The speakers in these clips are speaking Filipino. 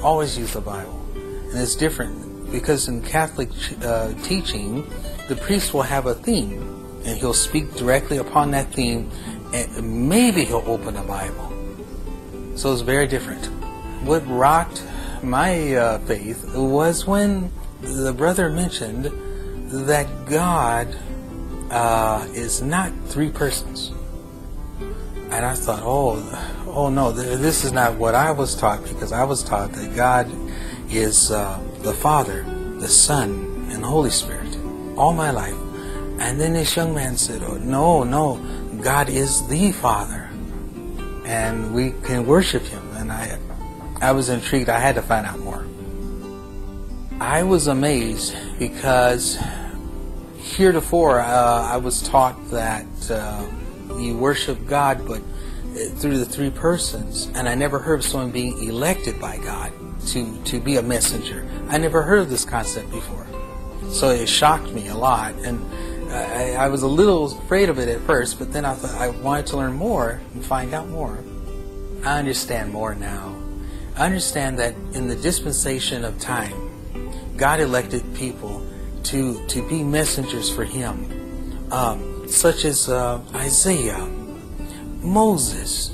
always use the Bible. And it's different because in Catholic teaching, the priest will have a theme, and he'll speak directly upon that theme, and maybe he'll open a Bible. So it's very different. What rocked my faith was when the brother mentioned that God is not three persons. And I thought, oh no, this is not what I was taught, because I was taught that God is the Father, the Son, and the Holy Spirit all my life. And then this young man said, oh, no, God is the Father, and we can worship Him. And I was intrigued. I had to find out more. I was amazed because heretofore I was taught that you worship God, but through the three persons, and I never heard of someone being elected by God to be a messenger. I never heard of this concept before, so it shocked me a lot, and I was a little afraid of it at first, but then I thought I wanted to learn more and find out more. I understand more now. I understand that in the dispensation of time, God elected people to be messengers for Him, such as Isaiah, Moses.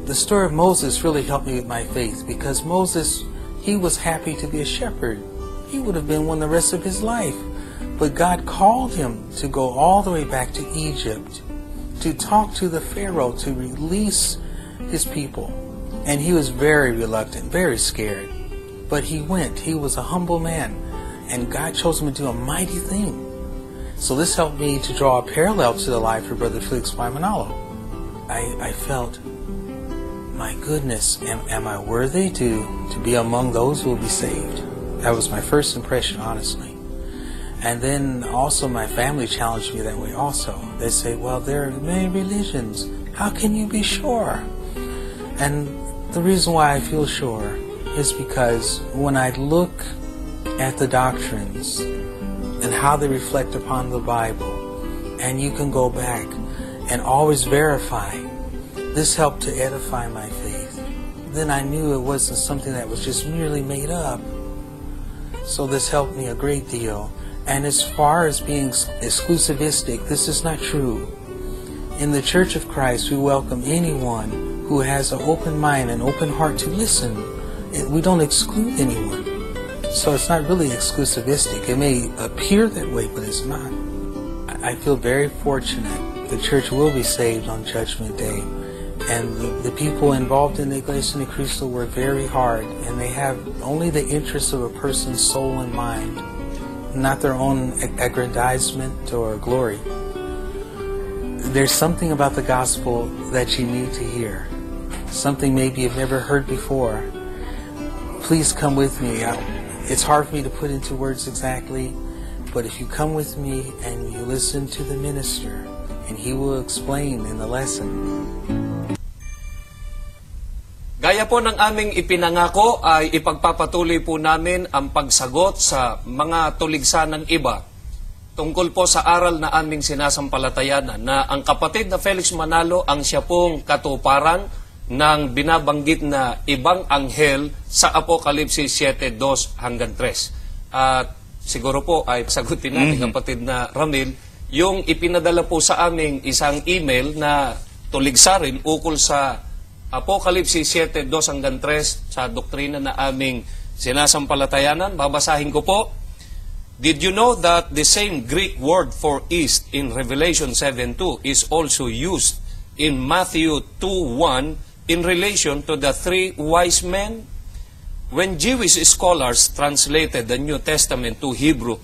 The story of Moses really helped me with my faith, because Moses, he was happy to be a shepherd. He would have been one the rest of his life. But God called him to go all the way back to Egypt, to talk to the Pharaoh, to release his people. And he was very reluctant, very scared. But he went. He was a humble man. And God chose him to do a mighty thing. So this helped me to draw a parallel to the life of Brother Felix Y. Manalo. I felt, my goodness, am I worthy to be among those who will be saved? That was my first impression, honestly. And then also my family challenged me that way also. They say, well, there are many religions. How can you be sure? And the reason why I feel sure is because when I look at the doctrines and how they reflect upon the Bible, and you can go back and always verify, this helped to edify my faith. Then I knew it wasn't something that was just merely made up. So this helped me a great deal. And as far as being exclusivistic, this is not true. In the Church of Christ, we welcome anyone who has an open mind and open heart to listen. We don't exclude anyone. So it's not really exclusivistic. It may appear that way, but it's not. I feel very fortunate. The church will be saved on Judgment Day. And the people involved in the Iglesia Ni Cristo work very hard, and they have only the interests of a person's soul and mind, not their own aggrandizement or glory. There's something about the gospel that you need to hear, something maybe you've never heard before. Please come with me. It's hard for me to put into words exactly, but if you come with me and you listen to the minister, and he will explain in the lesson. Gaya po ng aming ipinangako ay ipagpapatuloy po namin ang pagsagot sa mga tuligsa ng iba tungkol po sa aral na aming sinasampalatayanan na ang kapatid na Felix Manalo ang siya pong katuparan ng binabanggit na ibang anghel sa Apokalipsis 7:2 hanggang 3. At siguro po ay sagutin natin kapatid na Ramil yung ipinadala po sa aming isang email na tuligsa rin ukol sa Apokalipsis 7:2 hanggang 3 sa doktrina na aming sinasampalatayanan. Babasahin ko po. Did you know that the same Greek word for east in Revelation 7:2 is also used in Matthew 2:1 in relation to the three wise men? When Jewish scholars translated the New Testament to Hebrew,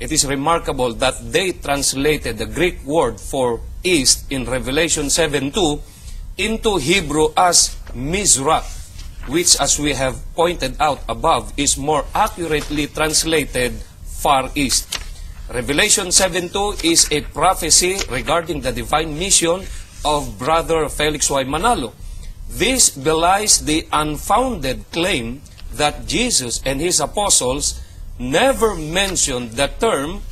it is remarkable that they translated the Greek word for east in Revelation 7:2 into Hebrew as Mizrach, which, as we have pointed out above, is more accurately translated Far East. Revelation 7:2 is a prophecy regarding the divine mission of Brother Felix Y. Manalo. This belies the unfounded claim that Jesus and his apostles never mentioned the term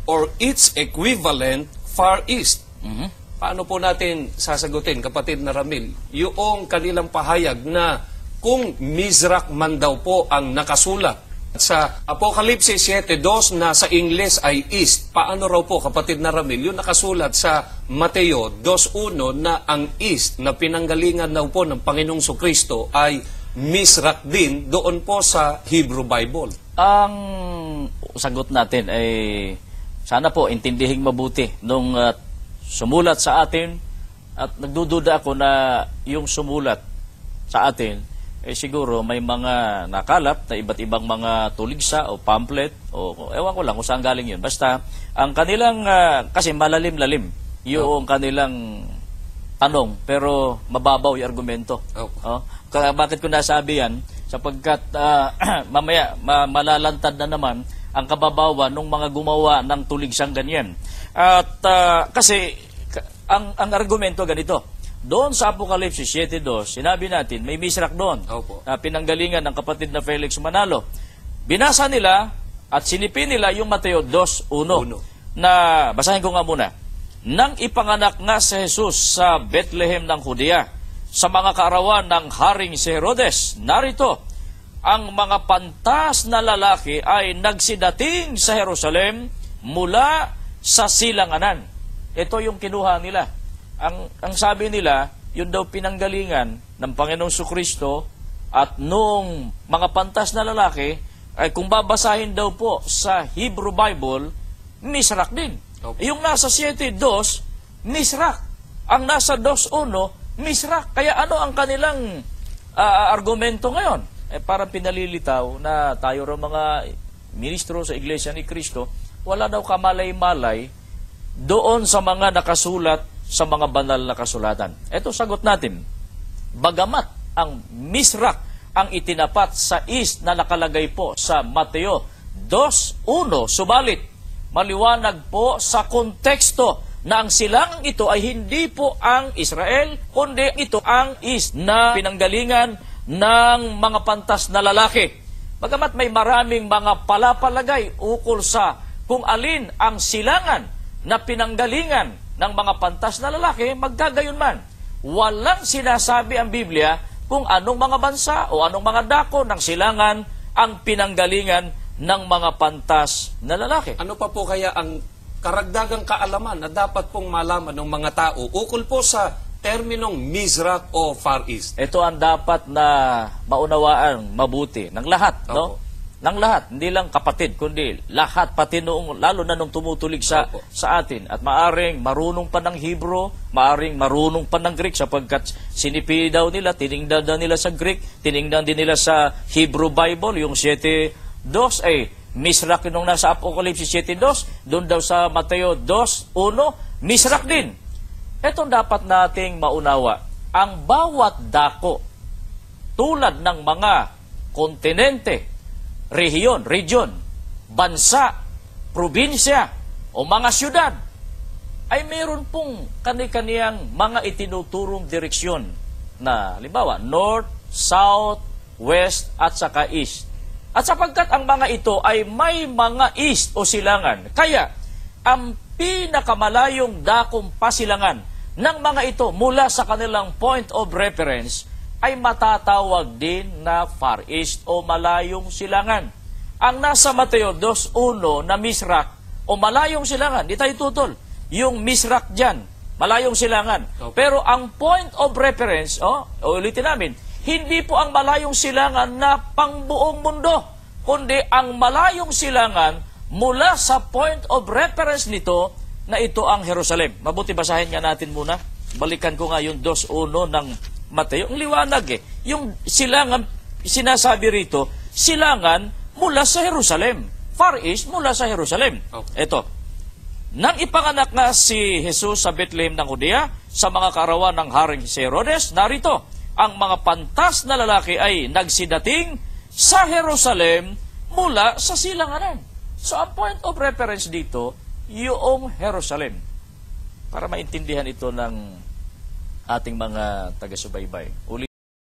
or its equivalent Far East. Paano po natin sasagutin, kapatid na Ramil, yung kanilang pahayag na kung Mizrak man daw po ang nakasulat. Sa Apokalipsis 7:2 na sa Ingles ay east. Paano raw po, kapatid na Ramil, yung nakasulat sa Mateo 2:1 na ang east na pinanggalingan daw po ng Panginoong Sukristo ay Mizrak din doon po sa Hebrew Bible? Ang sagot natin ay sana po intindihing mabuti nung sumulat sa atin, at nagdududa ako na yung sumulat sa atin siguro may mga nakalap na iba't ibang mga tuligsa o pamphlet o ewan ko lang kung saan galing yun. Basta ang kanilang kasi malalim-lalim yung kanilang tanong pero mababaw yung argumento. Bakit ko nasabi yan? Sapagkat mamaya malalantad na naman ang kababawan ng mga gumawa ng tuligsang ganyan. At kasi ang argumento ganito. Doon sa Apokalipsis 7:2, sinabi natin, may Mizrak doon na pinanggalingan ng kapatid na Felix Manalo. Binasa nila at sinipin nila yung Mateo 2:1 na, basahin ko nga muna. Nang ipanganak nga si Jesus sa Bethlehem ng Judea, sa mga kaarawan ng Haring si Herodes, narito, ang mga pantas na lalaki ay nagsidating sa Jerusalem mula sa silanganan. Ito yung kinuha nila. Ang sabi nila, yun daw pinanggalingan ng Panginoong Sukristo at nung mga pantas na lalaki, ay kung babasahin daw po sa Hebrew Bible, Mizrak din. Yung nasa 7:2, Mizrak. Ang nasa 2:1, Mizrak. Kaya ano ang kanilang argumento ngayon? Parang pinalilitaw na tayo raw mga ministro sa Iglesia ni Cristo, wala daw kamalay-malay doon sa mga nakasulat sa mga banal na kasulatan. Ito sagot natin. Bagamat ang Mizrak ang itinapat sa east na nakalagay po sa Mateo 2:1, subalit maliwanag po sa konteksto na ang silangang ito ay hindi po ang Israel, kundi ito ang east na pinanggalingan ng mga pantas na lalaki. Bagamat may maraming mga palapalagay ukol sa kung alin ang silangan na pinanggalingan ng mga pantas na lalaki, magkagayon man. Walang sinasabi ang Biblia kung anong mga bansa o anong mga dako ng silangan ang pinanggalingan ng mga pantas na lalaki. Ano pa po kaya ang karagdagang kaalaman na dapat pong malaman ng mga tao ukol po sa terminong Mizrak o Far East? Ito ang dapat na maunawaan mabuti ng lahat, no? Ng lahat, hindi lang kapatid, kundi lahat, pati noong, lalo na nung tumutulig sa atin. At maaring marunong pa ng Hebrew, maaring marunong pa ng Greek, sapagkat sinipi daw nila, tinignan daw nila sa Greek, tinignan din nila sa Hebrew Bible, yung 7:2 ay Mizrak nung nasa Apokalipsis 7:2, doon daw sa Mateo 2:1, Mizrak din. Ito dapat nating maunawa. Ang bawat dako, tulad ng mga kontinente, region, bansa, probinsya, o mga syudad, ay mayroon pong kani-kaniyang mga itinuturong direksyon na, halimbawa, north, south, west, at saka east. At sapagkat ang mga ito ay may mga east o silangan, kaya ang pinakamalayong dakong pasilangan ng mga ito mula sa kanilang point of reference ay matatawag din na Far East o malayong silangan. Ang nasa Mateo 2:1 na Mizrak o malayong silangan, di tayo tutol. Yung Mizrak dyan, malayong silangan. Pero ang point of reference, ulitin namin, hindi po ang malayong silangan na pangbuong mundo, kundi ang malayong silangan mula sa point of reference nito na ito ang Jerusalem. Mabuti basahin nga natin muna. Balikan ko nga yung 2:1 ng Mateo, ang liwanag yung silangan, sinasabi rito, silangan mula sa Jerusalem. Far East mula sa Jerusalem. Ito. Nang ipanganak nga si Jesus sa Bethlehem ng Judea, sa mga kaarawan ng Haring si Herodes, narito, ang mga pantas na lalaki ay nagsidating sa Jerusalem mula sa silanganan. So, ang point of reference dito, yung Jerusalem. Para maintindihan ito ng ating mga taga-subaybay. Ulit